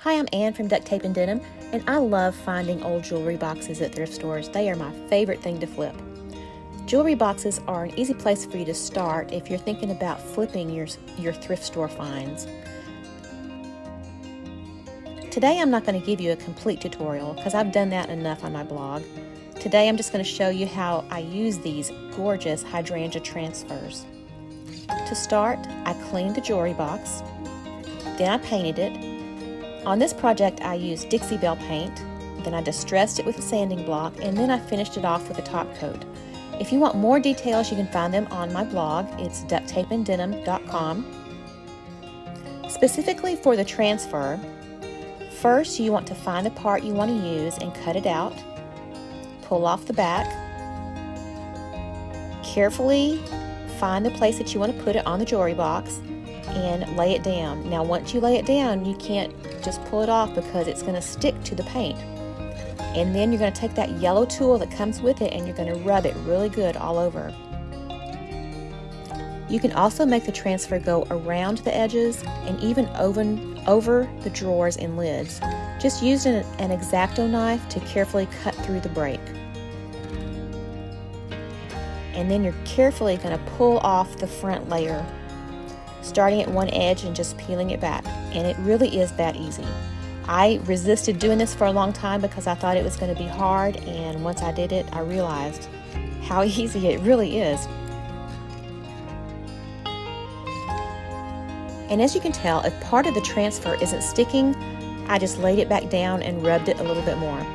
Hi, I'm Ann from Duct Tape and Denim, and I love finding old jewelry boxes at thrift stores. They are my favorite thing to flip. Jewelry boxes are an easy place for you to start if you're thinking about flipping your thrift store finds. Today I'm not going to give you a complete tutorial because I've done that enough on my blog. Today I'm just going to show you how I use these gorgeous hydrangea transfers. To start, I cleaned the jewelry box, then I painted it. On this project I used Dixie Belle paint, then I distressed it with a sanding block, and then I finished it off with a top coat. If you want more details, you can find them on my blog. It's ducttapeanddenim.com. Specifically for the transfer, first you want to find the part you want to use and cut it out. Pull off the back. Carefully find the place that you want to put it on the jewelry box and lay it down. Now once you lay it down, you can't just pull it off because it's going to stick to the paint. And then you're going to take that yellow tool that comes with it and you're going to rub it really good all over. You can also make the transfer go around the edges and even over the drawers and lids. Just use an X-Acto knife to carefully cut through the break. And then you're carefully going to pull off the front layer, starting at one edge and just peeling it back. And it really is that easy. I resisted doing this for a long time because I thought it was going to be hard, and once I did it, I realized how easy it really is. And as you can tell, if part of the transfer isn't sticking, I just laid it back down and rubbed it a little bit more.